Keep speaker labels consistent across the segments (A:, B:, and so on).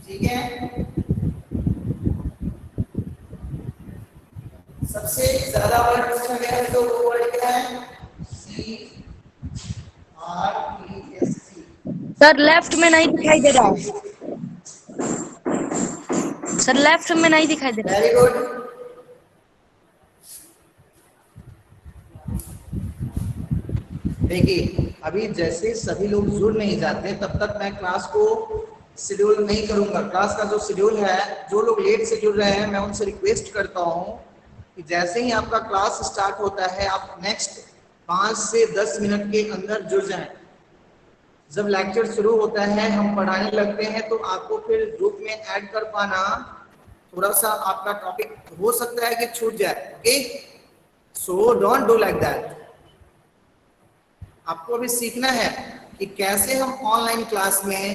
A: ठीक है। सबसे ज्यादा वर्ड पूछा गया है तो वो वर्ड क्या है? CREST।
B: सर लेफ्ट में नहीं दिखाई दे रहा है। सर लेफ्ट में नहीं दिखाई दे रहा।
A: Very good. देखिए अभी जैसे सभी लोग जुड़ नहीं जाते तब तक मैं क्लास को शेड्यूल नहीं करूंगा। क्लास का जो शेड्यूल है, जो लोग लेट से जुड़ रहे हैं मैं उनसे रिक्वेस्ट करता हूं कि जैसे ही आपका क्लास स्टार्ट होता है आप नेक्स्ट 5 से 10 मिनट के अंदर जुड़ जाएं। जब लेक्चर शुरू होता है, हम पढ़ाने लगते हैं, तो आपको फिर ग्रुप में ऐड कर पाना थोड़ा सा आपका टॉपिक हो सकता है कि छूट जाए। Okay, so don't do like that. आपको अभी सीखना है कि कैसे हम ऑनलाइन क्लास में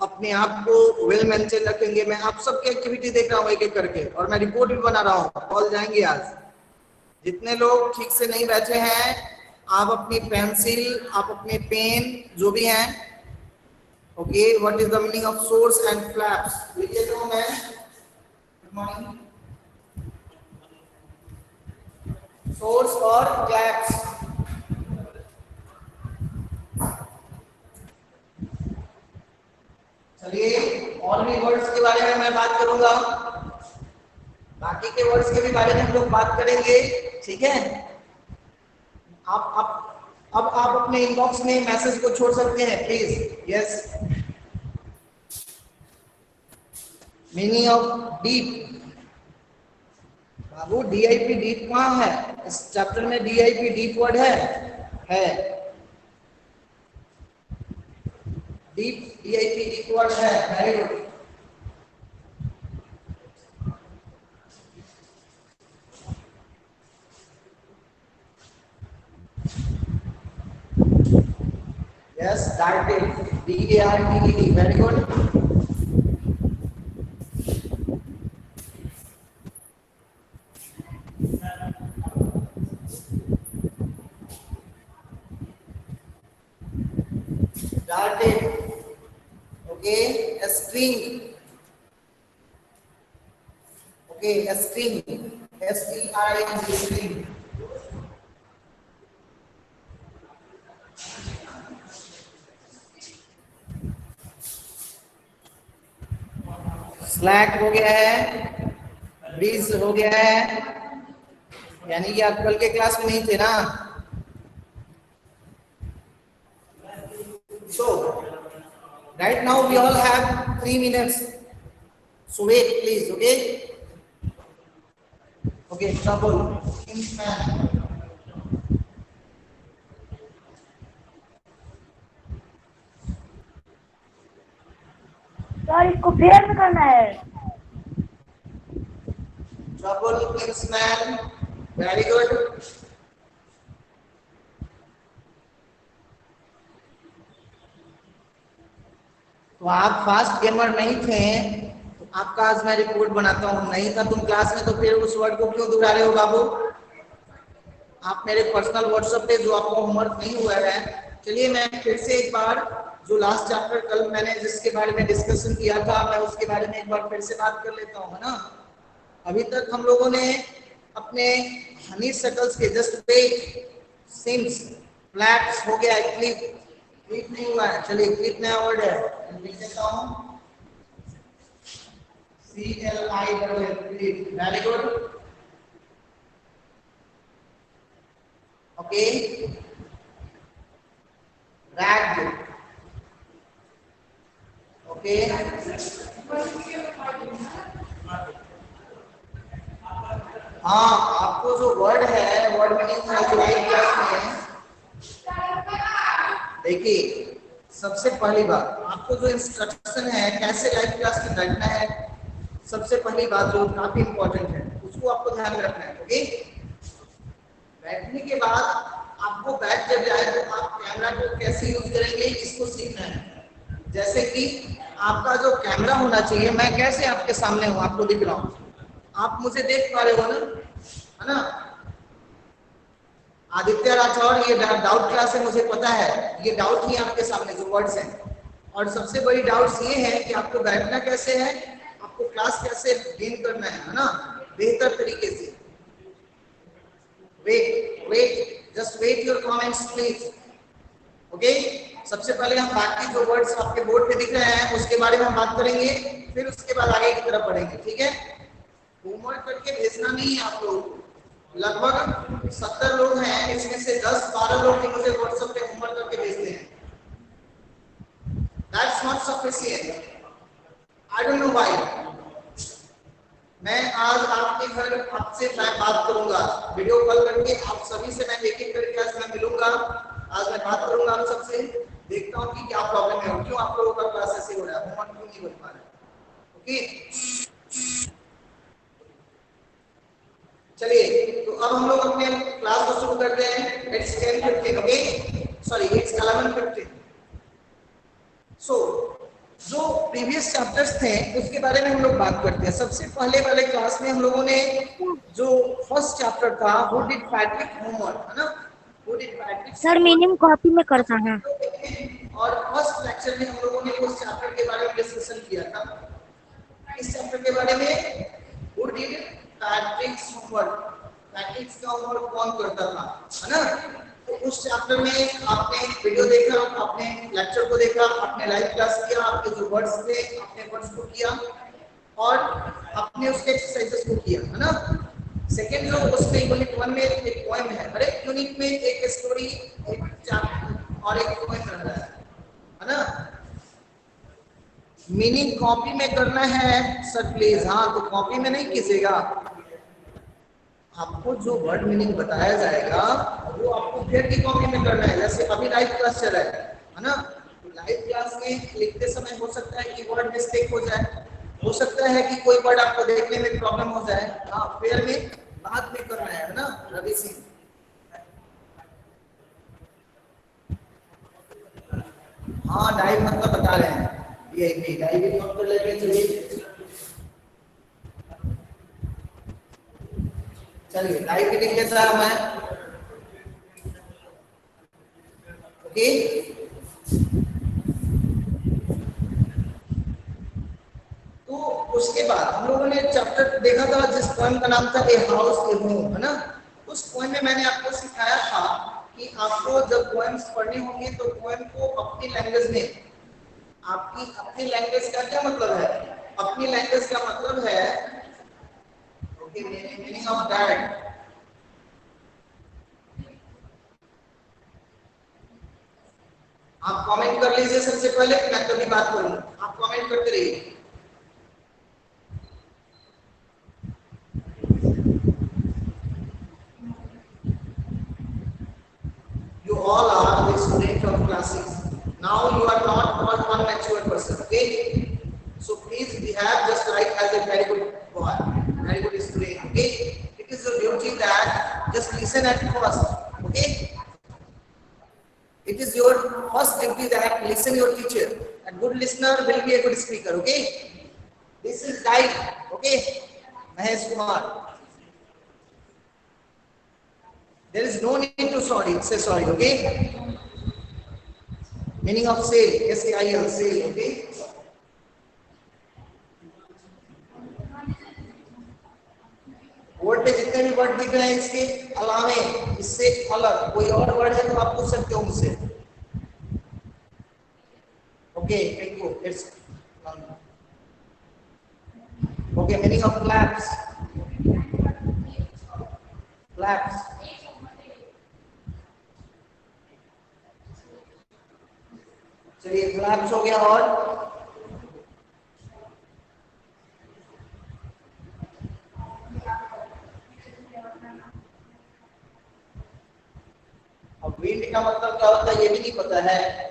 A: अपने आप को वेल मेंटेन रखेंगे। मैं आप सबकी एक्टिविटी देख रहा हूँ एक एक करके, और मैं रिपोर्ट भी बना रहा हूँ। कॉल जाएंगे आज। जितने लोग ठीक से नहीं बैठे हैं, आप अपनी पेंसिल, आप अपने पेन जो भी हैं, okay, what is the meaning of source and flaps लिख लेता हूँ मैं। Good morning. सोर्स और क्लैप्स, चलिए और भी वर्ड्स के बारे में मैं बात करूंगा, बाकी के वर्ड्स के भी बारे में हम लोग बात करेंगे। ठीक है, अब आप अपने इनबॉक्स में मैसेज को छोड़ सकते हैं please. Yes, meaning of deep. बाबू डीआईपी डीप कहाँ है? इस चैप्टर में डीआईपी डीप वर्ड है। डीप डीआईपी डीप वर्ड है। Very good. Yes, darted, DARTED, very good. Darted, okay, a string, okay, a string, STRING, string. Slack हो गया है, ब्रीज हो गया है, यानी कि आप कल के क्लास में नहीं थे ना। So right now we all have 3 minutes, so wait please. Okay, trouble, Kingsman.
B: Sir इसको फेयर में करना है।
A: Trouble, Kingsman, very good. तो आप फास्ट गेमर नहीं थे, तो आपका आज मैं रिपोर्ट बनाता हूँ। नहीं था तुम क्लास में, तो फिर उस वर्ड को क्यों दोहरा रहे हो बाबू? आप मेरे पर्सनल व्हाट्सएप पे, जो आपको होमवर्क नहीं हुआ है, चलिए मैं फिर से एक बार जो लास्ट चैप्टर कल मैंने जिसके बारे में डिस्कशन किया था, मैं उसके बारे में एक बार फिर से बात कर लेता हूँ, है ना। अभी तक हम लोगों ने अपने हनी शकल्स के जस्ट वेट, सिम्स, फ्लैट्स हो गया, क्लिप, क्लिप नहीं हुआ है। चलिए क्लिप नया वर्ड है, लिख देता हूँ, CLIP, clip, very good. Okay, rag, okay, हाँ, आपको जो वर्ड है, वर्ड मीनिंग है जो एक क्लास में, देखिए सबसे पहली बात आपको जो इंस्ट्रक्शन है कैसे लाइव क्लास में बैठना है, सबसे पहली बात जो काफी इंपॉर्टेंट है उसको आपको ध्यान में रखना है। ओके, बैठने के बाद आपको बैठ जब जाए तो आप कैमरा को कैसे यूज करेंगे इसको सीखना है। जैसे कि आपका जो कैमरा होना चाहिए, मैं कैसे आपके सामने हूँ, आपको दिख रहा हूँ, आप मुझे देख पा रहे हो ना, है ना। आदित्य राठौर, ये डाउट क्लास है, मुझे पता है, ये डाउट ही आपके सामने जो वर्ड्स हैं, और सबसे बड़ी डाउट्स ये है कि आपको बैठना कैसे है, आपको क्लास कैसे गेन करना है ना, बेहतर तरीके से। Wait just wait your comments please. Okay, सबसे पहले हम बाकी जो वर्ड्स आपके बोर्ड पे दिख रहे हैं उसके बारे में हम बात करेंगे, फिर उसके बाद आगे की तरफ बढ़ेंगे। ठीक है, होमवर्क करके भेजना नहीं है आप लोग। लगभग 70 लोग हैं, इसमें से 10-12 लोग ही मुझे व्हाट्सएप पे होमवर्क करके भेजते हैं। That's not sufficient. I don't know why. मैं आज आपके घर आपसे मैं बात करूंगा, वीडियो कॉल करके आप सभी से मैं एक-एक करके आज मैं मिलूंगा। आज मैं बात करूंगा आप सबसे, देखता हूँ कि क्या प्रॉब्लम है, क्यों आप लोगों का क्लास ऐसे हो रहा है, होमवर्क क्यों नहीं बन पा रहा है। ओके, चलिए तो अब हम लोग अपने क्लास को शुरू करते हैं। It's 10:15, okay sorry it's 11:15। सो जो प्रीवियस चैप्टर्स थे उसके बारे में हम लोग बात करते हैं। सबसे पहले वाले क्लास में हम लोगों ने जो फर्स्ट चैप्टर था हु डिड पैट्रिक होमवर्क, है ना, who did Patrick
B: sir meaning copy में करता है।
A: और फर्स्ट लेक्चर में हम लोगों ने उस चैप्टर के बारे में डिस्कशन किया था। इस चैप्टर के बारे में हु डिड पैट्रिक्स होमवर्क, पैट्रिक्स का होमवर्क कौन करता था, है ना। तो उस चैप्टर में आपने वीडियो देखा, आपने लेक्चर को देखा, आपने लाइव क्लास किया, आपके जो वर्ड्स थे आपने वर्ड्स को किया और आपने उसके एक्सरसाइजेस को किया, है ना। सेकंड जो उसमें यूनिट 1 में एक पोएम है, हर एक यूनिट में एक स्टोरी, एक चैप्टर और एक पोएम रह रहा है ना। मीनिंग कॉपी में करना है सर प्लीज, हाँ तो कॉपी में नहीं कीजिएगा, आपको जो वर्ड मीनिंग बताया जाएगा वो आपको फिर की कॉपी में करना है। जैसे अभी लाइव क्लास चल रहा है ना, तो लाइव क्लास में लिखते समय हो सकता है कि वर्ड मिस्टेक हो जाए, हो सकता है कि कोई वर्ड आपको देखने में प्रॉब्लम हो जाए, हाँ फिर में बाद में करना है ना रवि सिंह। हाँ लाइव मतलब बता रहे हैं ये लाइव मतलब लेके चलिए, चलिए लाइव भी लिख लेता है मैं। ओके, तो उसके बाद हम लोगों ने चैप्टर देखा था जिस पोएम का नाम था ए हाउस ए होम, है ना। उस पोएम में मैंने आपको सिखाया था कि आपको जब पोएम्स पढ़नी होंगी तो पोएम को अपनी लैंग्वेज में, आपकी अपनी लैंग्वेज का क्या मतलब है, अपनी लैंग्वेज का मतलब है ओके मीनिंग ऑफ दैट, आप कमेंट कर लीजिए सबसे पहले, मैं कभी बात करूंगा, आप कमेंट करते रहिए। You all are the student of class 6. Now you are not all unmature person, okay? So please behave just like as a very good boy, very good student, okay? It is your duty that just listen at first, okay? It is your first duty that listen your teacher. A good listener will be a good speaker, okay? This is guide, okay? Mahesh Kumar. There is no need to say sorry, okay? Meaning of sail, S-A-I-L, sail, okay? Word पे जितने भी word दिख रहे हैं इसके अलावे, इससे अलग कोई और वर्ड है तो आप पूछ सकते हो मुझसे। Okay, it's okay, meaning of flaps, flaps, चलिए फ्लैप्स हो गया। और अब विंड का मतलब क्या होता है ये भी नहीं पता है।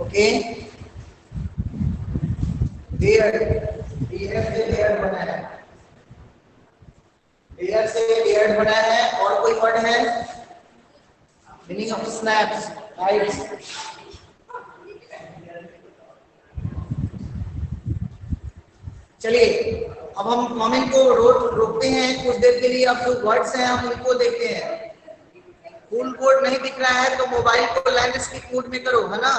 A: ओके, देयर, देयर से देयर बना है, से बियर्ड बना है। और कोई वर्ड है? Meaning of snaps, right. चलिए अब हम इनको रोकते हैं कुछ देर के लिए। अब जो वर्ड्स हैं हम उनको देखते हैं। फुल बोर्ड नहीं दिख रहा है तो मोबाइल को लैंडस्केप मोड में करो, है ना।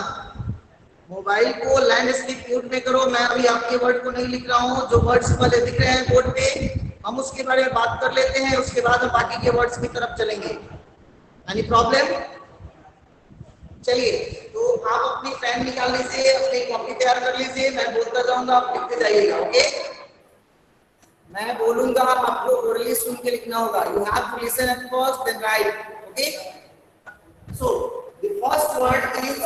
A: मोबाइल को लैंडस्केप मोड में करो। मैं अभी आपके वर्ड को नहीं लिख रहा हूँ। जो वर्ड्स वाले दिख रहे हैं बोर्ड पे हम उसके बारे में बात कर लेते हैं, उसके बाद हम बाकी के वर्ड्स की तरफ चलेंगे। Any problem? चलिए तो आप अपनी पेन निकाल लीजिए, अपनी कॉपी तैयार कर लीजिए। मैं बोलता जाऊंगा, आप लिखते जाइएगा। ओके, मैं बोलूंगा आपको ओरली सुन के लिखना होगा। You have to listen at first then write. Okay, so the first word is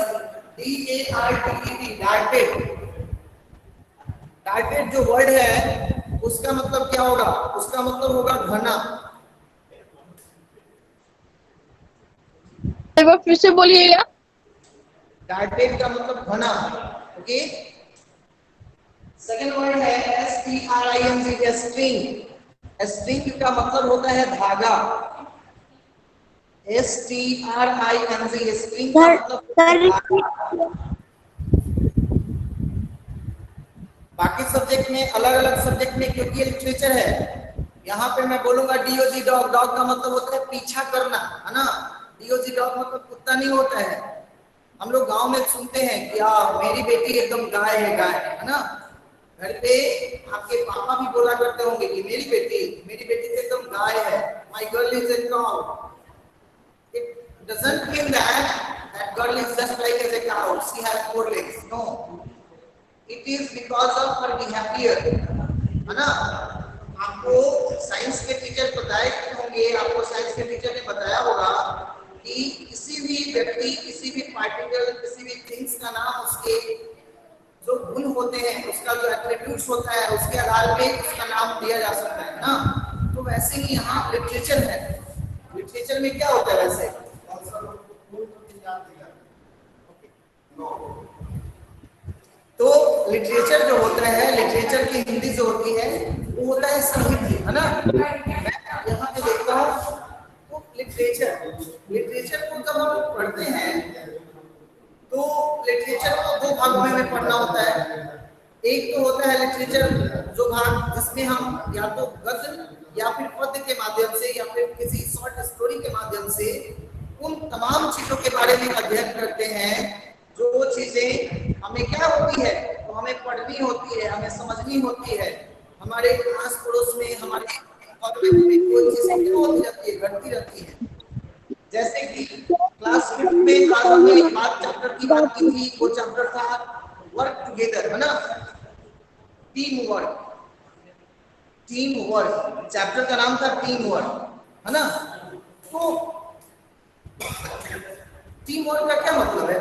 A: DARTED, darted. Darted जो वर्ड है उसका मतलब क्या होगा? उसका मतलब होगा घना।
C: एक बार फिर से बोलिएगा।
A: डार्टेड का मतलब घना। ओके, सेकंड वर्ड है STRING, स्ट्रिंग। स्ट्रिंग का मतलब होता है धागा। STRING, स्ट्रिंग का मतलब बाकी सब्जेक्ट में अलग अलग सब्जेक्ट में, क्योंकि ये लिटरेचर है। यहाँ पे मैं बोलूंगा DOG, डॉग। डॉग का मतलब होता है पीछा करना, है ना। DOG डॉग मतलब कुत्ता नहीं होता है। हम लोग गांव में सुनते हैं कि मेरी बेटी एकदम गाय है ना। घर पे आपके पापा भी बोला करते होंगे कि मेरी बेटी तो एकदम गाय है। My girl is a cow. It doesn't mean that girl is just like as a cow, she has 4 legs। No, it is because of her behaviour, है ना। आपको साइंस के टीचर बताए होंगे, आपको साइंस के टीचर ने बताया होगा कि किसी भी व्यक्ति, किसी भी पार्टिकल, किसी भी थिंग्स का नाम उसके जो गुण होते हैं, उसका जो एट्रीब्यूट्स होता है, उसके आधार पे उसका नाम दिया जा सकता है ना। तो वैसे ही यहाँ लिटरेचर है। लिटरेचर में क्या होता है वैसे? तो लिटरेचर जो होता है, लिटरेचर की हिंदी जो होती है वो होता है साहित्य, है ना। मैं यहाँ पे देखता हूँ तो लिटरेचर को जब हम पढ़ते हैं तो लिटरेचर को 2 भागों में पढ़ना होता है। एक तो होता है लिटरेचर जो भाग जिसमें हम या तो गद्य या फिर पद्य के माध्यम से या फिर किसी शॉर्ट स्टोरी के माध्यम से उन तमाम चीजों के बारे में अध्ययन करते हैं जो चीजें हमें क्या होती है, तो हमें पढ़नी होती है, हमें समझनी होती है। हमारे आस पड़ोस में, हमारे कोई चीजें क्या होती रहती है, घटती रहती है। जैसे कि क्लास 5 में आज हमने एक चैप्टर की बात की थी। वो चैप्टर था वर्क टुगेदर, है ना। टीम वर्क चैप्टर का नाम था टीम वर्क, है ना। तो टीम वर्क का क्या मतलब है?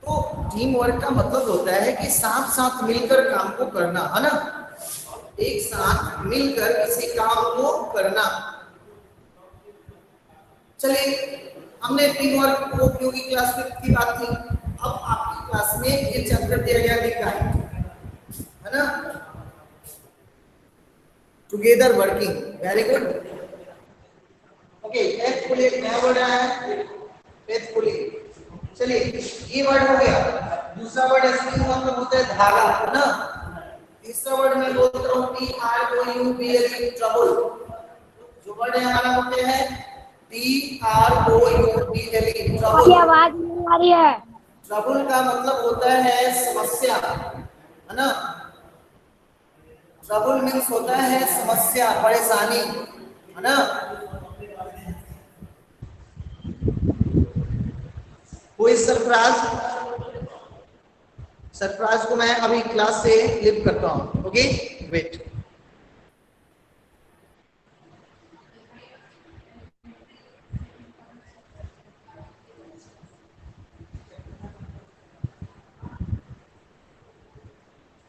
A: तो टीम वर्क का मतलब होता है कि साथ मिलकर काम को करना, है ना। एक साथ मिलकर किसी काम को करना। चलिए, हमने टीम वर्क को क्योंकि क्लास 5 की बात थी, अब आपकी क्लास में ये चैप्टर दिया गया लिखा है ना, together working. Very good. Okay, faithfully नया वर्ड है, फेथफुली। चलिए, ये वर्ड हो गया। दूसरा वर्ड इसका मतलब होता है धागा, है ना। तीसरा वर्ड मैं बोलता हूँ TROUBLE, ट्रबल। जो वर्ड हमारा होते हैं TROUBLE, ट्रबल।
B: आवाज नहीं आ रही है।
A: ट्रबल का मतलब होता है समस्या, है ना। ट्रबल मीन्स होता है समस्या, परेशानी, है ना। कोई सरफराज को मैं अभी क्लास से लिफ्ट करता हूं। Okay, wait.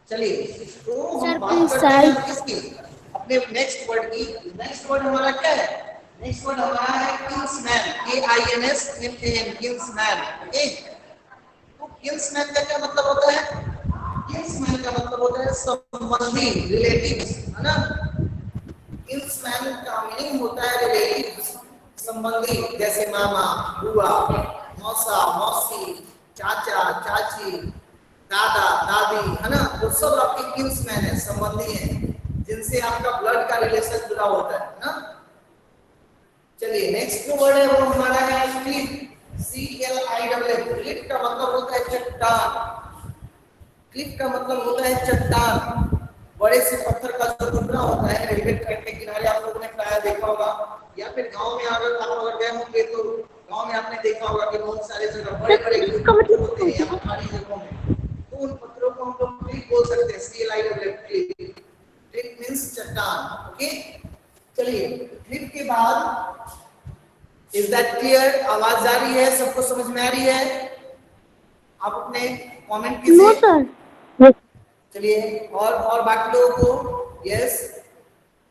A: चलिए, तो हम बात करते हैं किसकी? अपने नेक्स्ट वर्ड की। नेक्स्ट वर्ड हमारा क्या है? नेक्स्ट वर्ड हमारा है किंग्समैन, KINSMAN, किंग्समैन। ओके, तो किंग्समैन का क्या मतलब होता है? किंग्समैन का मतलब होता है संबंधी, रिलेटिव्स, है ना। किन्समैन का मीनिंग होता है रिलेटिव, संबंधी, जैसे मामा, बुआ, मौसा, मौसी, चाचा, चाची, दादा, दादी, है ना, वो सब आपके किन्समैन है, संबंधी हैं, जिनसे आपका ब्लड का रिलेशन जुड़ा होता है ना। चलिए नेक्स्ट जो वर्ड है वो हमारा है क्लिफ, CLIF। क्लिफ का मतलब होता है चट्टान। क्लिफ का मतलब होता है चट्टान, बड़े से पत्थर का जो टुकड़ा होता है रेलवे ट्रैक के किनारे आप लोगों ने प्राय देखा होगा, या फिर गांव में अगर आप अगर गए होंगे तो गांव में आपने देखा होगा कि बहुत सारे जगह बड़े बड़े पत्थर होते हैं या पहाड़ी जगहों में, तो उन पत्थरों को हम लोग क्लिफ बोल सकते हैं, CLIF। क्लिफ मींस चट्टान। ओके, चलिए क्लिफ के बाद, इज दैट क्लियर? आवाज आ रही है, सबको समझ में आ रही है? आप अपने कमेंट कीजिए।
B: No sir.
A: चलिए और बाकी लोगों को यस।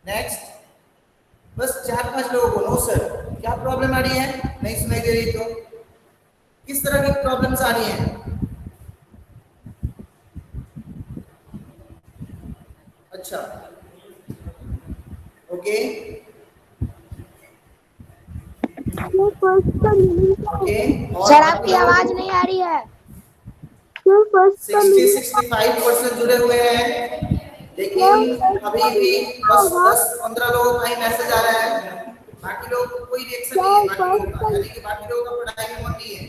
A: नेक्स्ट, बस 4-5 लोगों को नो सर। क्या प्रॉब्लम आ रही है, नहीं सुनाई दे रही तो? किस तरह की प्रॉब्लम्स आ रही हैं? अच्छा, ओके ओके।
B: सर आपकी आवाज नहीं आ रही है।
A: 60-65% जुड़े हुए हैं, लेकिन अभी भी बस 10-15 लोगों का ही मैसेज आ रहा है, बाकी लोगों को कोई रिएक्शन नहीं है, बाकी लोगों का, यानी कि बाकी लोगों का पढ़ाई में मन नहीं है।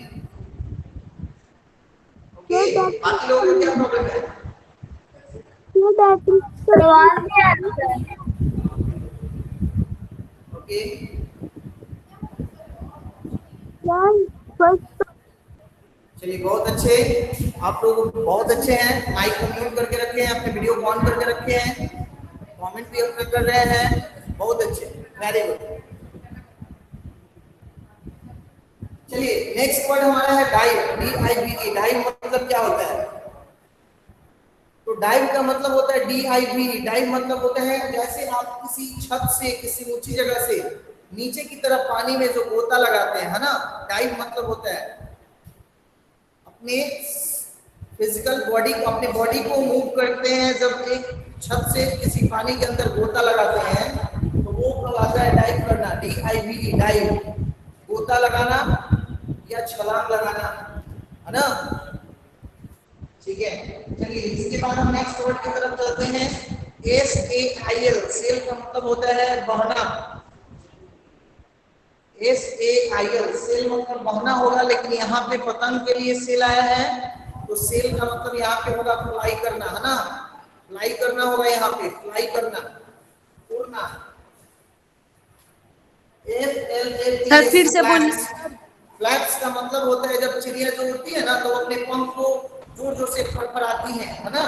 A: ओके, बाकी लोगों को क्या प्रॉब्लम है? ओके, चलिए बहुत अच्छे, आप लोग बहुत अच्छे हैं, माइक को म्यूट करके रखे हैं, अपने वीडियो को ऑन करके रखे हैं, कमेंट भी अपने कर रहे हैं, बहुत अच्छे, वेरी गुड। चलिए नेक्स्ट वर्ड हमारा है डाइव, DIV। डाइव मतलब क्या होता है? तो डाइव का मतलब होता है DIV। डाइव मतलब होता है जैसे आप किसी छत से, किसी ऊंची जगह से नीचे की तरफ पानी में जो गोता लगाते हैं, है ना, डाइव मतलब होता है अपने फिजिकल बॉडी को, अपने बॉडी को मूव करते हैं, जब एक छत से किसी पानी के अंदर गोता लगाते हैं तो वो कहलाता है डाइव करना, DIV। डाइव, गोता लगाना या छलांग लगाना, है ना। ठीक है, चलिए इसके बाद हम नेक्स्ट वर्ड की तरफ चलते हैं। SAIL, सेल का मतलब होता है बहना। SAIL, सेल मतलब बहना होगा, लेकिन यहाँ पे पतंग के लिए सेल आया है, तो सेल का मतलब यहाँ पे होगा फ्लाई करना, है ना, फ्लाई करना होगा, यहाँ पे फ्लाई करना, उड़ना।
B: सर फिर से बोलिए।
A: फ्लैप्स का मतलब होता है जब चिड़िया जो उड़ती है ना तो अपने पंख को जोर जोर से फड़फड़ाती है ना,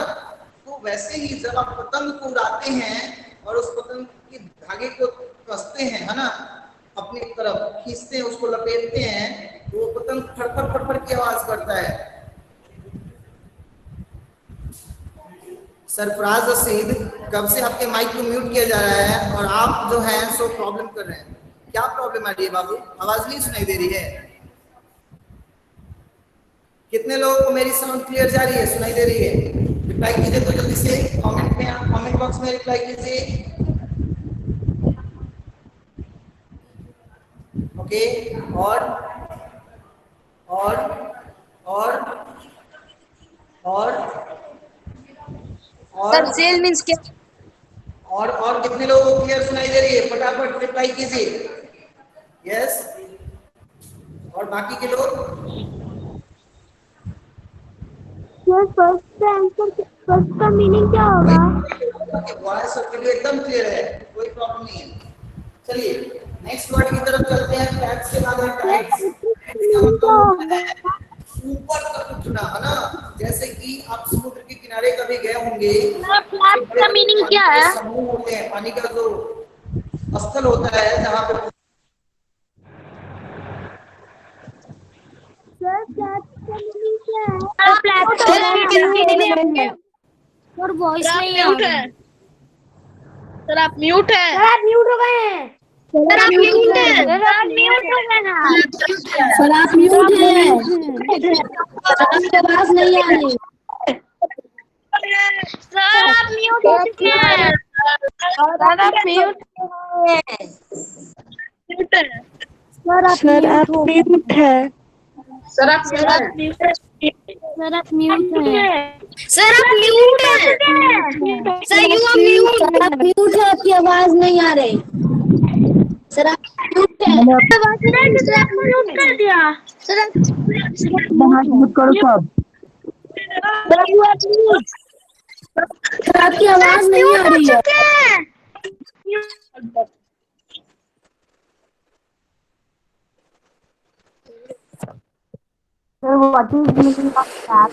A: तो वैसे ही जब आप पतंग को उड़ाते हैं और उस पतंग के धागे को कसते हैं, है ना, अपनी तरफ खींचते हैं, उसको लपेटते हैं, तो वो पतंग फड़फड़ फड़फड़ की आवाज करता है। सरफराज रशीद, कब से आपके माइक को म्यूट किया जा रहा है और आप जो है सो प्रॉब्लम कर रहे हैं। क्या प्रॉब्लम आ रही है बाबू, आवाज नहीं सुनाई दे रही है? कितने लोगों को मेरी साउंड क्लियर जा रही है, सुनाई दे रही है? रिप्लाई कीजिए तो जल्दी से कमेंट में, कमेंट बॉक्स में रिप्लाई कीजिए। ओके, और और और और
B: सर सेल मींस क्या?
A: और कितने लोगों को क्लियर सुनाई दे रही है? फटाफट रिप्लाई कीजिए। यस, और बाकी के लोग?
B: फर्स्ट का मीनिंग क्या होगा?
A: वॉइस सबके लिए एकदम क्लियर है, कोई प्रॉब्लम नहीं है। चलिए नेक्स्ट वर्ड की तरफ चलते हैं। फ्लैट्स के बाद है टाइड्स। ऊपर तक उठना, है ना, जैसे कि आप समुद्र के किनारे कभी गए होंगे,
B: फ्लैट का मीनिंग क्या है?
A: समूह होते हैं, पानी का जो स्थल होता है जहाँ पे
B: और वॉइस नहीं आ रही है।
C: सर आप म्यूट है।
B: सर आप म्यूट हो गए हैं।
C: सर आप म्यूट है।
B: सर आप म्यूट हो गए हैं।
C: सर आप म्यूट है। आपकी आवाज नहीं आ रही।
B: सर आप म्यूट हो चुके हैं। सर आप म्यूट
C: सर आप म्यूट है।
A: सर आप
B: सर आप म्यूट सर आप म्यूट हैं। सर आप म्यूट हैं। Sir you are mute.
C: Sir आप म्यूट है, आपकी आवाज नहीं आ रही। सर आप म्यूट है।
B: सर आप म्यूट कर दिया। सर आप
C: म्यूट करो सब।
B: Sir you are mute.
C: Sir आपकी आवाज नहीं आ रही है। Sir what is meaning of that?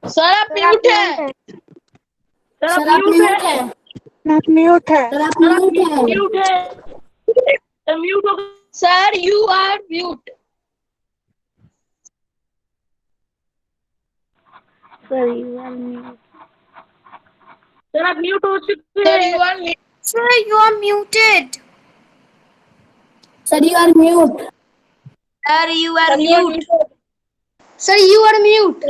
B: Sir आप म्यूट है।
C: सर आप म्यूट है।
D: आप म्यूट है।
C: सर आप म्यूट है।
B: म्यूट है। म्यूट हो sir you are mute. Sir you are mute. Sir आप म्यूट हो चुके हैं। Sir you are muted.
C: Sir you are mute.
B: Sir you are mute. Sir you are mute.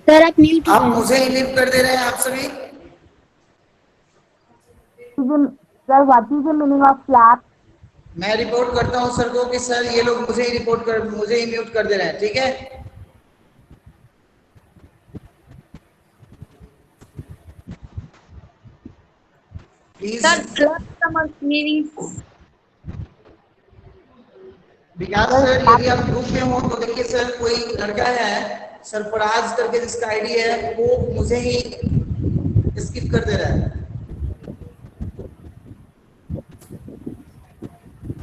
C: Sir आप mute
A: आप
C: है।
A: मुझे ही लिफ्ट कर दे रहे हैं आप सभी।
C: Sir what is the meaning of clap?
A: मैं रिपोर्ट करता हूँ सर को कि सर ये लोग मुझे ही म्यूट कर दे रहे हैं, ठीक है। प्लीज
B: सर क्लैप का मीनिंग।
A: विकास सर, यदि आप ग्रुप में हो तो देखिए सर, कोई लड़का है सरफराज करके जिसका आईडी है, वो मुझे ही स्किप कर दे रहा है।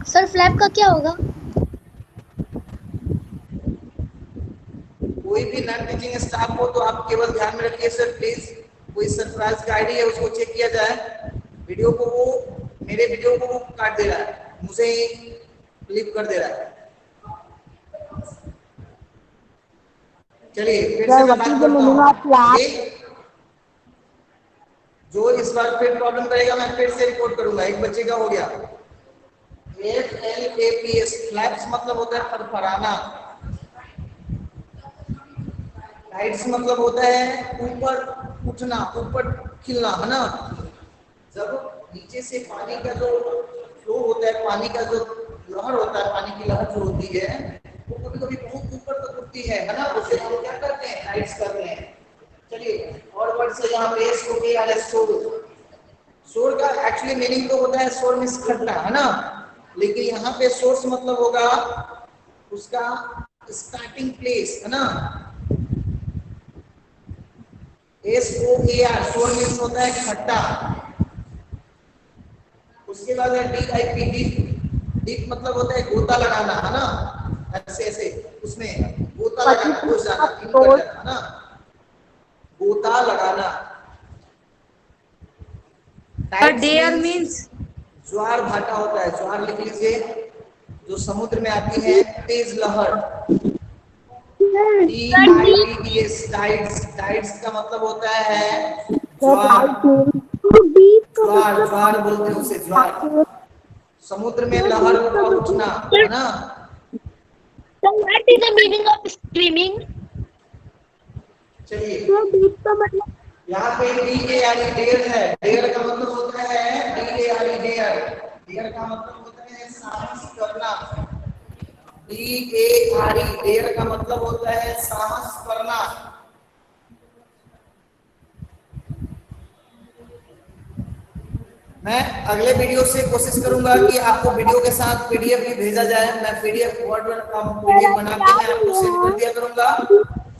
B: सर फ्लैप का क्या होगा?
A: कोई भी नॉन टीचिंग स्टाफ हो तो आप केवल ध्यान में रखिए सर प्लीज, कोई सरफराज का आईडी है उसको चेक किया जाए। मेरे वीडियो को वो काट दे रहा है, मुझे ही क्लिप कर दे रहा है। चलिए फिर से मैं बात करता हूँ। जो इस बार फिर प्रॉब्लम करेगा मैं फिर से रिपोर्ट करूंगा। एक बच्चे का हो गया। FLAPS फ्लैप्स मतलब होता है फरफराना। लाइट्स मतलब होता है ऊपर उठना, ऊपर खिलना, है ना। जब नीचे से पानी का जो फ्लो होता है, पानी का जो लहर होता है, पानी की लहर जो होती है वो कभी कभी बहुत ऊपर तक उठती है ना। उसे हम क्या करते हैं, लाइट्स करते हैं। चलिए और वर्ड से यहाँ पे हो गया शोर। शोर का एक्चुअली मीनिंग तो होता है शोर मीन्स खटना, है ना। लेकिन यहाँ पे सोर्स मतलब होगा उसका स्टार्टिंग प्लेस, है ना। SOAR शोर मीन्स होता है खट्टा। उसके बाद है DIP डीप मतलब होता है गोता लगाना, है ना। ऐसे ऐसे उसमें गोता लगाना, घुस जाना, है ना, गोता लगाना।
B: डेयर मीन्स
A: ज्वार भाटा होता है, ज्वार लिख लीजिए, जो समुद्र में आती है तेज लहर। टाइड्स का मतलब होता है ज्वार। ज्वार बोलते हैं उसे, ज्वार। समुद्र में लहर का उठना, है ना।
B: What is the meaning of streaming?
A: चलिए यहाँ पे DARE डेयर है। डेयर का मतलब होता है DARE डेयर। डेयर का मतलब होता है साहस करना। DARE डेयर का मतलब होता है साहस करना। मैं अगले वीडियो से कोशिश करूंगा कि आपको वीडियो के साथ PDF भी भेजा जाए। मैं PDF PDF बना के मैं आपको सेंड कर दिया करूंगा,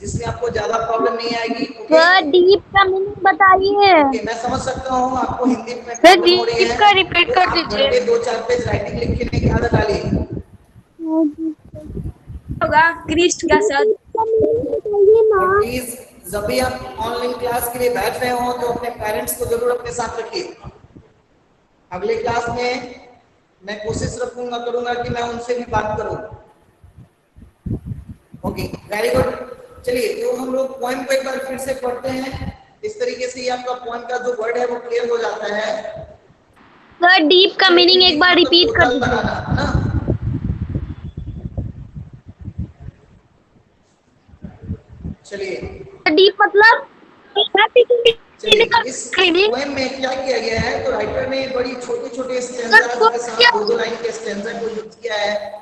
A: जिसमें आपको ज्यादा प्रॉब्लम नहीं आएगी।
B: सर डीप का मीनिंग बताइए।
A: ओके, मैं समझ सकता हूँ आपको हिंदी में प्रॉब्लम हो रही है।
B: का रिपीट कर दीजिए।
A: पे 2-4 पेज राइटिंग लिखने की आदत डालिए।
B: होगा क्रिस्ट का सर।
A: और प्लीज जब भी आप ऑनलाइन क्लास के लिए बैठ रहे हो तो अपने पेरेंट्स को जरूर अपने साथ रखिए। अगले क्लास में मैं कोशिश करूंगा कि मैं उनसे भी बात करूं। Okay, very good. चलिए तो हम लोग पोएम को एक बार फिर से पढ़ते हैं। इस तरीके से ही आपका पोएम का जो वर्ड है वो क्लियर हो जाता है।
B: सर डीप का मीनिंग एक बार रिपीट कर दीजिए।
A: ना चलिए
B: डीप मतलब
A: चलिए, इस पोएम में क्या किया गया है, तो राइटर ने बड़ी छोटे छोटे स्टैंजा जो है साथ दो लाइन के स्टैंजा को यूज किया है,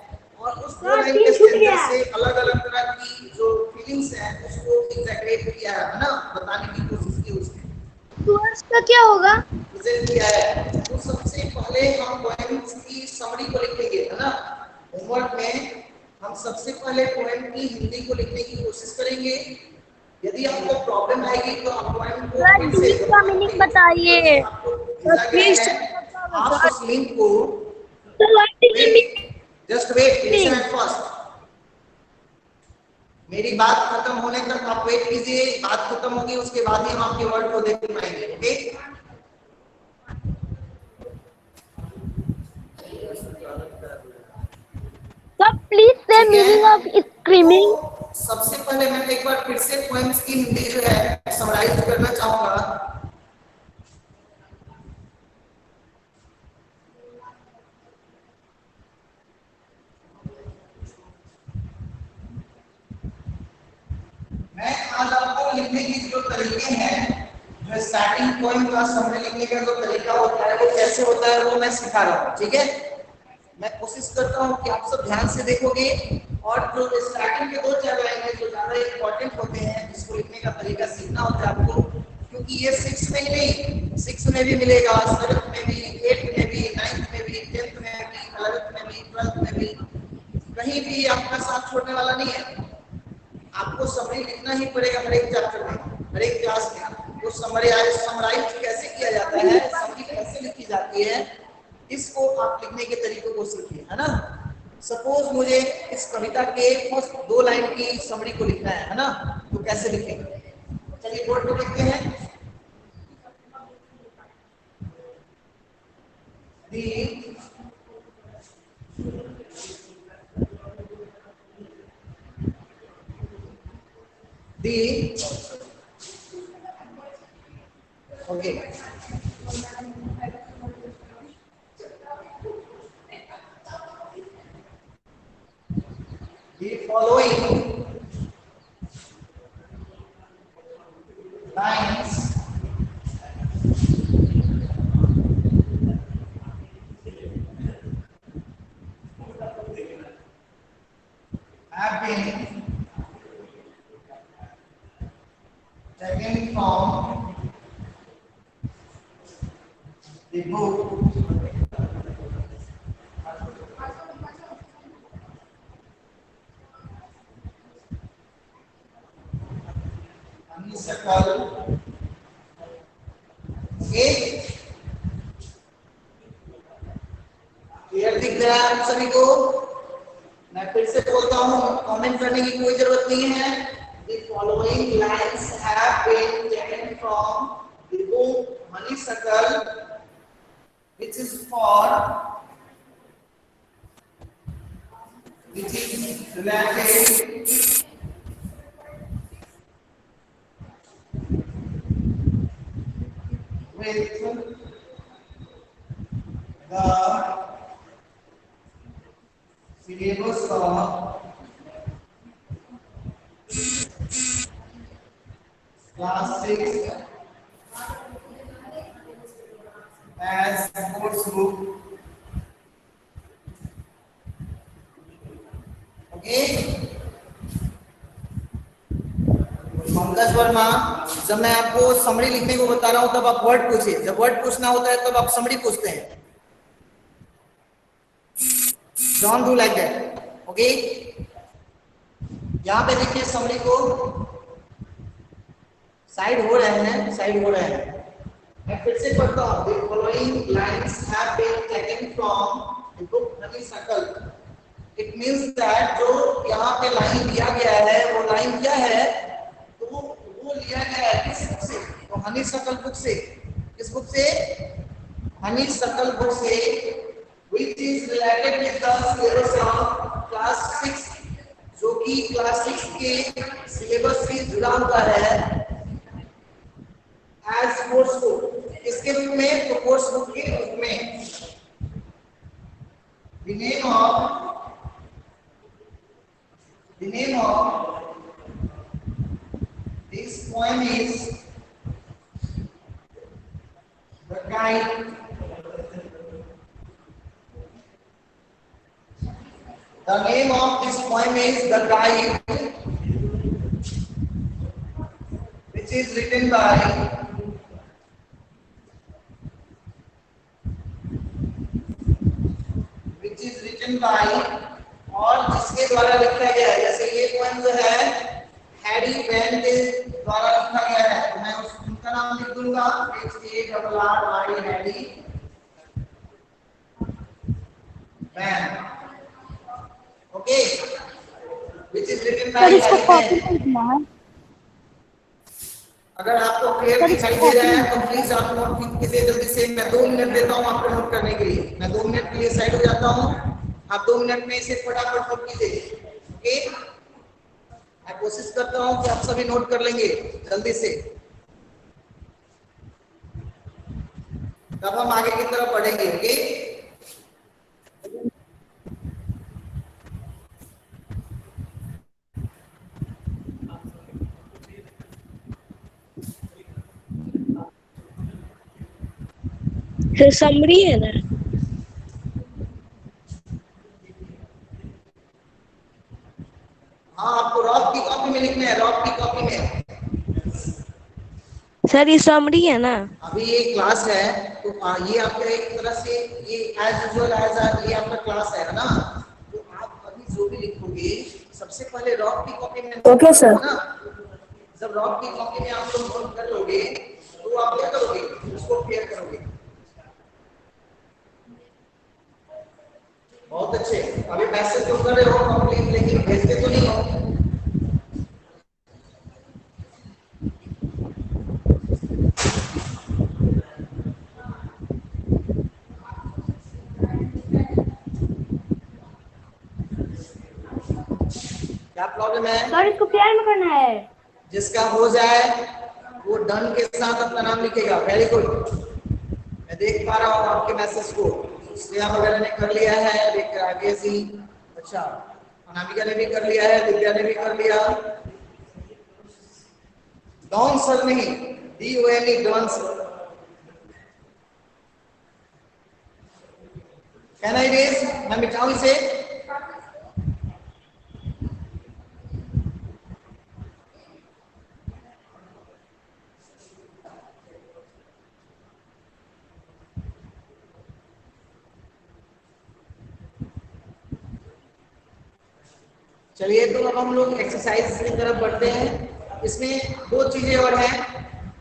A: और उस दो लाइन के स्टैंजा से अलग अलग तरह की जो फीलिंग्स हैं उसको एग्जैगरेट किया है ना, बताने की कोशिश की उसने।
B: टूअर्स का क्या होगा?
A: प्रेजेंट किया है। तो सबसे पहले हम पोएम्स की समरी को लिखेंगे, है ना। होमवर्क में हम सबसे पहले पोएम की हिंदी को लिखने की कोशिश करेंगे। यदि आपको प्रॉब्लम आएगी तो आप पोएम को
B: सर
A: फिर से
B: डीप का मीनिंग बताइए।
A: आपको भेजा गया है, आप उस लिंक को just wait, listen at first. मेरी बात खत्म होने तक आप वेट कीजिए, बात खत्म होगी उसके बाद ही हम आपके वर्ड को देख पाएंगे। ओके,
B: सर प्लीज से मीनिंग ऑफ स्क्रीमिंग।
A: तो सबसे पहले मैं एक बार फिर से पोएम्स की हिंदी जो है समराइज करना चाहूंगा। मैं आज आपको लिखने की जो तरीके हैं, जो स्टार्टिंग पोएम का समरी लिखने का जो तरीका होता है वो कैसे होता है वो मैं सिखा रहा हूँ, ठीक है। मैं कोशिश करता हूँ कि आप सब ध्यान से देखोगे, और जो स्टार्टिंग के दो चार लाइन है जो ज्यादा इंपॉर्टेंट होते हैं, जिसको लिखने का तरीका सीखना होता है आपको, क्योंकि ये 6 में ही नहीं, 6 में भी मिलेगा, 7 में भी, 8 में भी, 9 में भी, 10th में भी, 11th में भी, 12th में भी, कहीं भी आपका साथ छोड़ने वाला नहीं है। आपको समरी लिखना ही पड़ेगा हर एक चैप्टर में, हर एक क्लास में। वो समराइज कैसे किया जाता है, समरी कैसे लिखी जाती है, इसको आप लिखने के तरीकों को सीखिए, है ना। सपोज मुझे इस कविता के फर्स्ट 2 लाइन की समरी को लिखना है ना, तो कैसे लिखेंगे, चलिए बोर्ड पे लिखते हैं। The okay. The following lines have been taken from the book Honeysuckle. Okay, clear दिख रहा है आप सभी को? मैं फिर से बोलता हूँ, कमेंट करने की कोई जरूरत नहीं है। The following lines have been taken from the book Honeysuckle, which is related with the syllabus of class 6 as course book. Okay, Pankaj Verma, जब मैं आपको समरी लिखने को बता रहा हूं तब आप वर्ड पूछिए, जब वर्ड पूछना होता है तब आप समरी पूछते हैं। Don't do like that, okay. यहां पे देखिए समरी को साइड हो रहे हैं, साइड हो रहे हैं। मैं फिर से पढ़ता हूं। The following lines have been taken from the book Honeysuckle. It means that जो यहाँ पे लाइन दिया गया है वो लाइन क्या है, तो वो लिया गया है किस बुक से, तो Honeysuckle बुक से। किस बुक से? Honeysuckle बुक से, which is related with the syllabus of class 6, जो कि क्लास 6 के सिलेबस से जुड़ा हुआ है। एज कोर्स बुक, इसके रूप में, तो कोर्स बुक के रूप में। The name of this kite. The name of this poem is The Kite, which is written by और जिसके द्वारा लिखा गया है, जैसे ये पोएम जो है हैरी वैन के द्वारा लिखा गया है, तो मैं उनका नाम लिख दूंगा HARRY Harry Van, okay, which is written by Harry Van. अगर आपको क्लियर दिखाई दे रहा है तो प्लीज आप नोट कीजिए जल्दी से। मैं 2 मिनट देता हूँ आपको नोट करने के लिए। मैं 2 मिनट के लिए साइड हो जाता हूँ, आप 2 मिनट में इसे फटाफट नोट कीजिए, ओके। मैं कोशिश करता हूँ कि आप सभी नोट कर लेंगे जल्दी से, तब हम आगे की तरफ बढ़ेंगे, ओके।
B: समरी है ना?
A: हाँ, आपको रॉक की कॉपी में लिखना है, रॉक की कॉपी में।
B: सर ये समरी है ना?
A: अभी ये क्लास है तो ये आपका एक तरह से ये एज यूजुअल ये आपका क्लास है ना, तो आप अभी जो भी लिखोगे सबसे पहले रॉक की कॉपी में, ओके सर, ना। जब रॉक की कॉपी में आप लोग नोट कर लोगे तो आप क्या करोगे, उसको क्लियर करोगे। बहुत अच्छे। अभी मैसेज जो कर रहे हो कंप्लीट, लेकिन भेजते तो नहीं हो। क्या प्रॉब्लम है
B: सर? इसको पेयर में करना है।
A: जिसका हो जाए वो डन के साथ अपना नाम लिखेगा। वेरी गुड, मैं देख पा रहा हूँ आपके मैसेज को। श्रेया वगैरह ने कर लिया है, देख आगे सी, अच्छा अनामिका ने भी कर लिया है, दिव्या ने भी कर लिया। डॉन सर नहीं, DONE, done sir. Can I erase, मैं मिटाऊं इसे? चलिए, तो अब हम लोग एक्सरसाइज की तरफ बढ़ते हैं। इसमें 2 चीजें और हैं।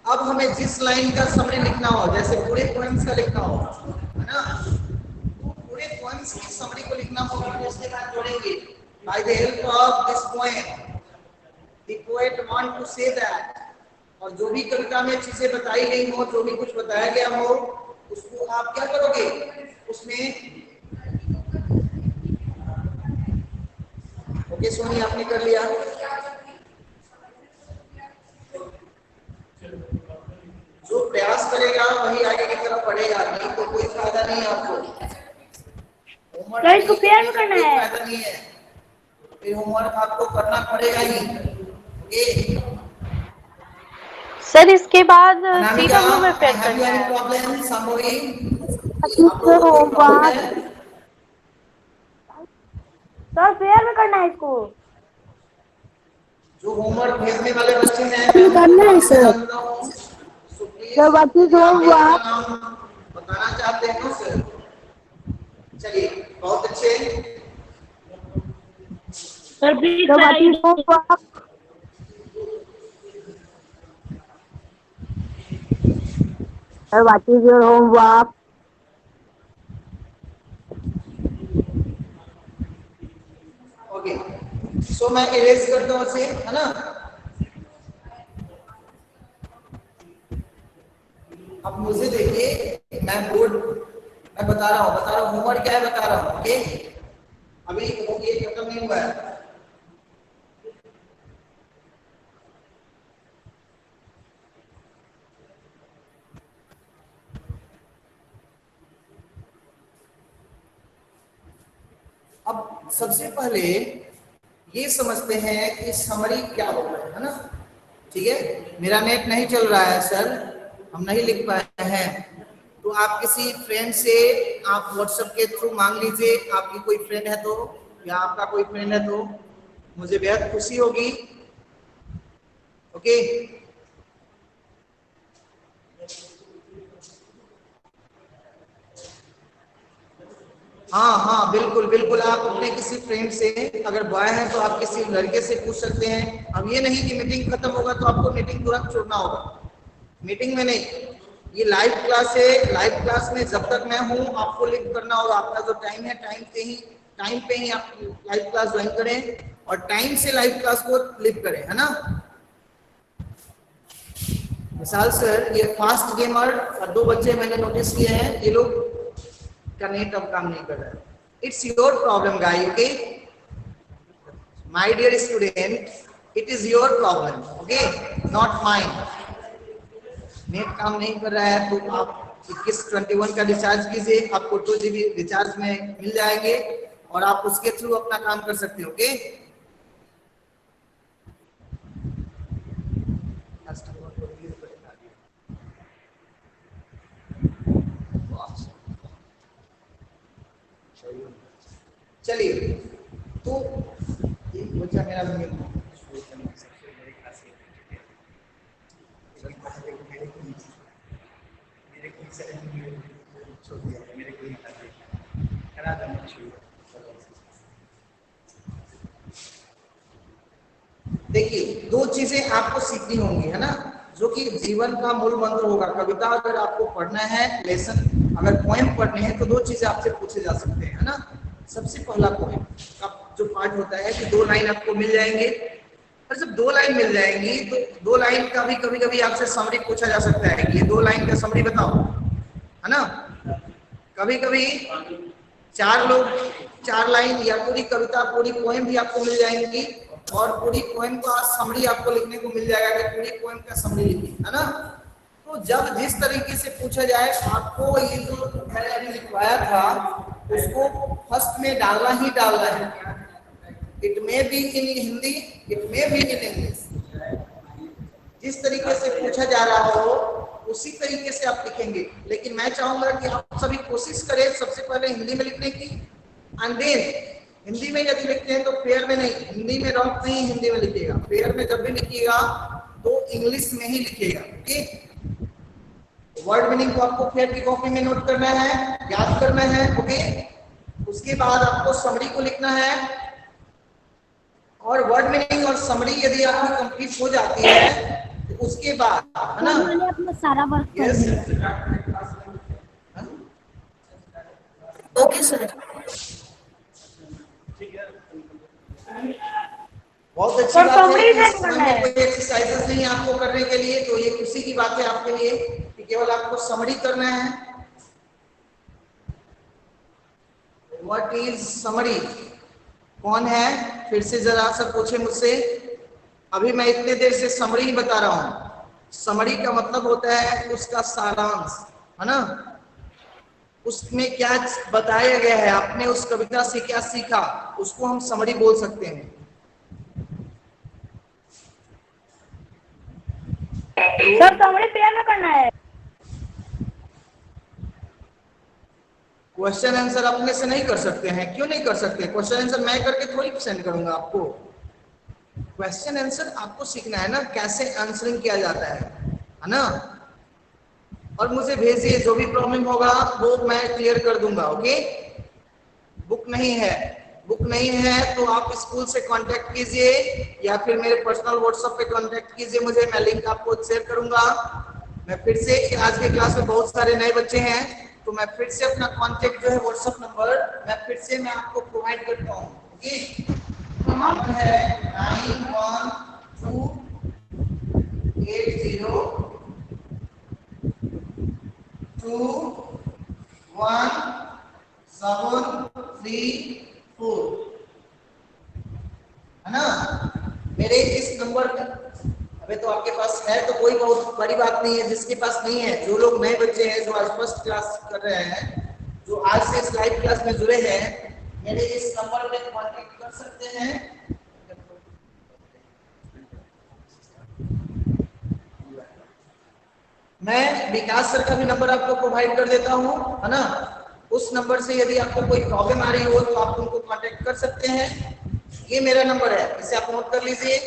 A: अब हमें जिस लाइन का समरी लिखना हो, जैसे पूरे पोएम्स का लिखना हो, है ना, तो पूरे पोएम्स की समरी को लिखना होगा, तो उसके बाद जोड़ेंगे by the help of this poem the poet want to say that. और जो भी कविता में चीजें बताई गई हो, जो भी कुछ बताया गया हो, उसको आप क्या करोगे, उसमें ओके सोनी आपने कर लिया। जो प्रयास करेगा वही आगे की तरफ बढ़ेगा, नहीं तो कोई फायदा नहीं है आपको। होमवर्क
B: इसको पेयर में करना है।
A: फायदा नहीं है, फिर होमवर्क आपको करना पड़ेगा ही, ओके।
B: सर इसके बाद CW में पेयर करना है।
A: प्रॉब्लम समोई
B: सर पेयर में करना है इसको।
A: जो होमवर्क भेजने वाले बच्चे हैं
C: करना है सर।
A: सर बाकी जो बताना चाहते हैं सर। चलिए, बहुत अच्छे।
B: Sir
C: what is your homework?
A: Okay, so मैं इरेज करता हूँ इसे, है ना। अब मुझे देखिए, मैं बोर्ड मैं बता रहा हूँ होमवर्क क्या है बता रहा हूँ, ओके। अभी ये खत्म नहीं हुआ है। अब सबसे पहले ये समझते हैं कि समरी क्या होता है ना। ठीक है, मेरा नेट नहीं चल रहा है सर, हम नहीं लिख पाए हैं, तो आप किसी फ्रेंड से आप व्हाट्सएप के थ्रू मांग लीजिए, आपकी कोई फ्रेंड है तो, या आपका कोई फ्रेंड है तो मुझे बेहद खुशी होगी। ओके, हाँ हाँ बिल्कुल बिल्कुल, आप अपने किसी फ्रेंड से, अगर बॉय है तो आप किसी लड़के से पूछ सकते हैं। अब ये नहीं कि मीटिंग खत्म होगा तो आपको मीटिंग तुरंत छोड़ना होगा, मीटिंग में नहीं, ये लाइव क्लास है, लाइव क्लास में जब तक मैं हूँ आपको लिंक करना होगा। आपका जो टाइम है टाइम पे ही आप लाइव क्लास ज्वाइन करें और टाइम से लाइव क्लास को लिव करें, है ना। मिसाल सर ये फास्ट गेमर और 2 बच्चे मैंने नोटिस किए हैं, ये लोग का नेट अब काम नहीं कर रहा है। It's your problem guys, okay my dear student, it is your problem, okay not mine. Net काम नहीं कर रहा है तो आप 21 का रिचार्ज कीजिए, आपको 2 GB रिचार्ज में मिल जाएंगे और आप उसके थ्रू अपना काम कर सकते हो। ओके, चलिए तो ये बच्चा मेरा देखिए 2 चीजें आपको सीखनी होंगी, है ना, जो कि जीवन का मूल मंत्र होगा। कविता अगर आपको पढ़ना है, लेसन अगर पोएम पढ़ने हैं तो 2 चीजें आपसे पूछे जा सकते हैं, है ना। सबसे पहला पोएम का जो पार्ट होता है कि 2 लाइन आपको मिल जाएंगे, और जब 2 लाइन मिल जाएंगी तो 2 लाइन का भी कभी कभी आपसे समरी पूछा जा सकता है कि ये 2 लाइन का समरी बताओ, है ना। कभी कभी 4 लोग 4 लाइन या पूरी कविता पूरी पोएम भी आपको मिल जाएंगी और पूरी पोएम का समरी आपको लिखने को मिल जाएगा कि पूरी पोएम का समरी लिखिए, है ना। तो जब जिस तरीके से पूछा जाए आपको ये जो मैंने अभी लिखवाया था उसको फर्स्ट में डालना ही डालना है। It may be in Hindi, it may be in English, जिस तरीके से पूछा जा रहा हो उसी तरीके से आप लिखेंगे। लेकिन मैं चाहूंगा कि आप सभी कोशिश करें सबसे पहले हिंदी में लिखने की, एंड देन हिंदी में यदि लिखते हैं तो पेयर में नहीं, हिंदी में रॉक नहीं, हिंदी में लिखिएगा। पेयर में जब भी लिखिएगा तो इंग्लिश में ही लिखिएगा। ओके, वर्ड मीनिंग को आपको पेयर की कॉपी में नोट करना है, याद करना है। ओके, उसके बाद आपको समरी को लिखना है और वर्ड मीनिंग और समरी यदि आपकी कंप्लीट हो जाती है तो उसके बाद, है ना,
C: मैंने अपना सारा वर्क कर लिया।
B: Okay sir.
A: बहुत अच्छी बात है कि इस समय में कोई एक्सरसाइजेस नहीं आपको करने के लिए, तो ये खुशी की बात है आपके लिए कि केवल आपको समरी करना है। What is summary? कौन है, फिर से जरा सा पूछे मुझसे। अभी मैं इतने देर से समरी ही बता रहा हूं। समरी का मतलब होता है उसका सारांश, है ना, उसमें क्या बताया गया है, आपने उस कविता से क्या सीखा, उसको हम समरी बोल सकते हैं।
B: सर समरी पेयर में करना है।
A: क्वेश्चन आंसर अपने से नहीं कर सकते हैं? क्यों नहीं कर सकते? क्वेश्चन आंसर मैं करके थोड़ी सेंड करूंगा आपको। क्वेश्चन आंसर आपको सीखना है ना, कैसे आंसरिंग किया जाता है ना। और मुझे भेजिए, जो भी प्रॉब्लम होगा वो मैं क्लियर कर दूंगा। ओके, बुक नहीं है, बुक नहीं है तो आप स्कूल से कांटेक्ट कीजिए या फिर मेरे पर्सनल व्हाट्सएप पे कांटेक्ट कीजिए मुझे, मैं लिंक आपको शेयर करूंगा। मैं फिर से, आज के क्लास में बहुत सारे नए बच्चे हैं तो मैं फिर से अपना कांटेक्ट जो है व्हाट्सएप नंबर मैं फिर से मैं आपको प्रोवाइड करता हूँ। ओके, नंबर है 9120817334, है ना। मेरे इस नंबर पे अबे तो आपके पास है तो कोई बहुत बड़ी बात नहीं है, जिसके पास नहीं है, जो लोग नए बच्चे हैं जो आज फर्स्ट क्लास कर रहे हैं, जो आज से इस लाइव क्लास में जुड़े हैं, मेरे इस नंबर पे कांटेक्ट कर सकते हैं। मैं विकास सर का भी नंबर आपको प्रोवाइड कर देता हूँ, है ना। उस नंबर से यदि आपको कोई प्रॉब्लम आ रही हो तो आप उनको कांटेक्ट कर सकते हैं। ये मेरा नंबर है, इसे आप नोट कर लीजिए।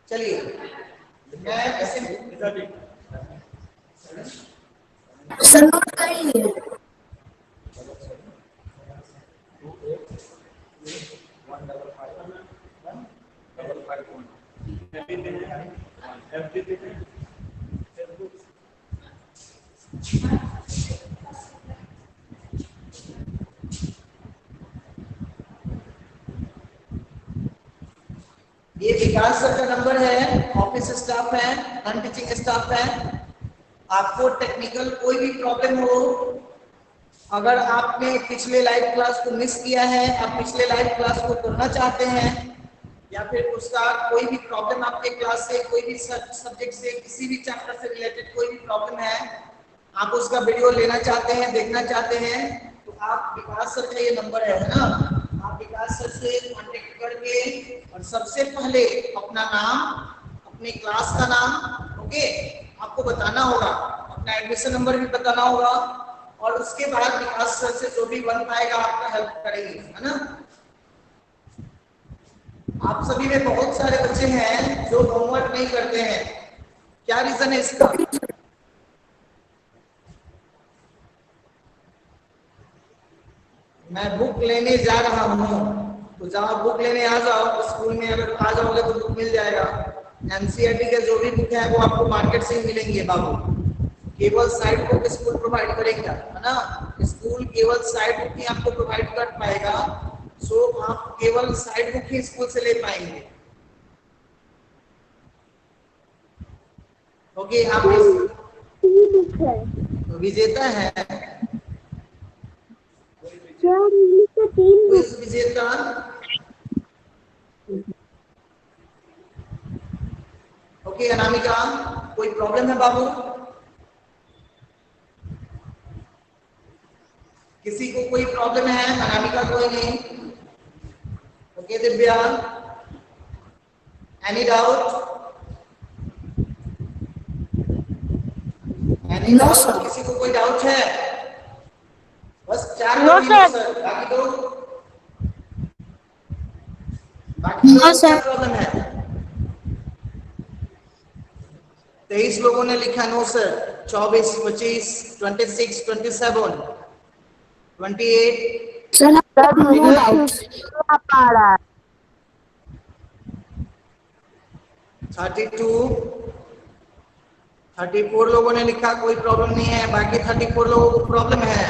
A: चलिए मैं ऐसे
C: सर नोट करेंगे।
A: ये विकास सर का नंबर है, ऑफिस स्टाफ है, नॉन टीचिंग स्टाफ है। आपको टेक्निकल कोई भी प्रॉब्लम हो, अगर आपने पिछले लाइव क्लास को मिस किया है, आप पिछले लाइव क्लास को करना चाहते हैं, या फिर उसका कोई भी प्रॉब्लम आपके क्लास से, कोई भी सब्जेक्ट से, किसी भी चैप्टर से रिलेटेड कोई भी प्रॉब्लम है, आप उसका वीडियो लेना चाहते हैं, देखना चाहते हैं, तो आप विकास सर का ये नंबर है ना, आप विकास सर से कांटेक्ट करके और सबसे पहले अपना नाम, अपनी क्लास का नाम, ओके, आपको बताना होगा, अपना एडमिशन नंबर भी बताना होगा, और उसके बाद विकास सर से जो भी बन पाएगा आपका हेल्प करेंगे, है ना। आप सभी में बहुत सारे बच्चे हैं जो होमवर्क नहीं करते हैं, क्या रीजन है इसका? मैं बुक लेने जा रहा हूँ, तो जब आप बुक लेने आ जाओ, स्कूल में अगर आ जाओगे तो बुक मिल जाएगा। एनसीईआरटी के जो भी बुक है वो आपको मार्केट से ही मिलेंगे बाबू, केवल साइड बुक स्कूल प्रोवाइड करेगा, है ना। स्कूल केवल साइड बुक ही आपको प्रोवाइड कर पाएगा, सो आप केवल साइड बुक ही स्कूल से ले पाएंगे। ओके, आप विजेता है, विजेता ओके। अनामिका, कोई प्रॉब्लम है बाबू? किसी को कोई प्रॉब्लम है? अनामिका कोई नहीं? Okay Divya, any doubt? Any doubt? किसी को कोई डाउट है? बस 4 लोग ही हो सर, बाकी दो क्या प्रॉब्लम है? 23 लोगों ने लिखा नो सर, 24, 25, 26, 27, 28,
C: सर
A: 32, 34 लोगों ने लिखा कोई प्रॉब्लम नहीं है, बाकी 34 लोगों को प्रॉब्लम है।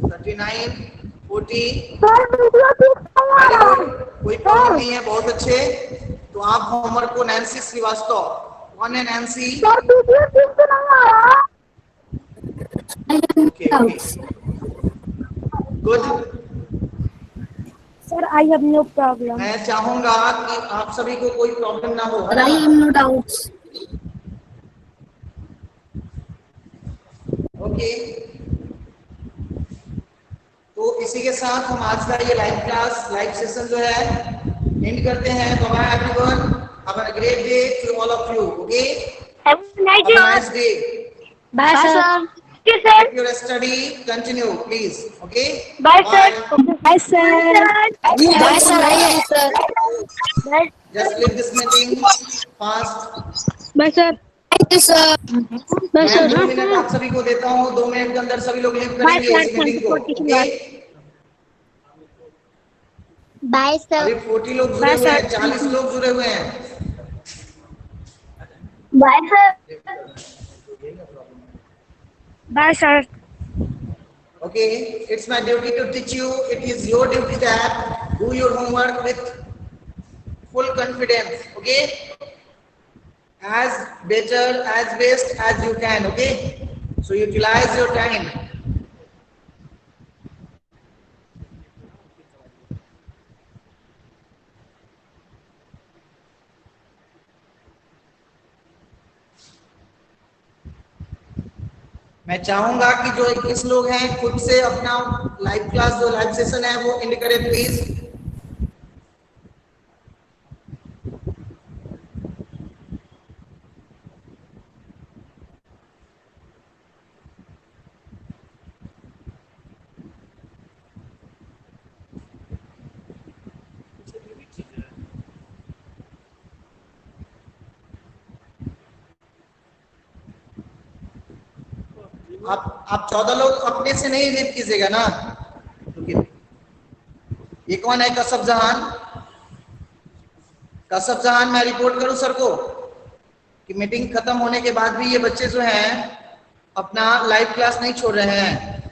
A: 39, 40, वेरी गुड, कोई प्रॉब्लम नहीं है, बहुत अच्छे। तो आप होमवर्क को नैन्सी श्रीवास्तव, कौन है Nancy? Okay good.
B: Sir, I have no problem.
A: मैं चाहूंगा कि आप सभी को कोई प्रॉब्लम ना हो, है
C: I
A: ना?
C: have no doubts.
A: ओके, तो इसी के साथ हम आज का ये लाइव क्लास, लाइव सेशन जो है एंड करते हैं। Bye everyone, have a great day to all of you. Okay,
B: Have a nice
A: have a nice day.
B: Bye, sir. Okay, sir.
A: If your study continue, please. Okay.
B: Bye, sir. Bye, sir.
C: Bye, sir. I am sir.
B: Bye.
A: Just leave this meeting fast.
B: Bye, sir.
C: Thank you, sir.
B: Bye,
A: मैं 2
B: sir.
A: Minute आप सभी को देता हूँ, 2 minute के अंदर सभी लोग लीव करेंगे
B: sir.
A: इस मीटिंग को।
B: Thank you.
A: Okay,
C: Bye, sir.
A: अभी 40 लोग जुड़े
B: Bye,
A: हुए हैं,
B: sir.
A: 40 लोग जुड़े हुए हैं।
B: Bye, sir. Bye, sir.
A: Okay, it's my duty to teach you. It is your duty that do your homework with full confidence. Okay, as better, as best as you can. Okay, so utilize your time. मैं चाहूंगा कि जो 21 लोग हैं खुद से अपना live class, जो लाइव सेशन है वो एंड करें प्लीज। आप 14 लोग अपने से नहीं लिप कीजिएगा ना। ये कौन है कसब जहान? कसब जहान, मैं रिपोर्ट करूं सर को कि मीटिंग खत्म होने के बाद भी ये बच्चे जो हैं अपना लाइव क्लास नहीं छोड़ रहे हैं।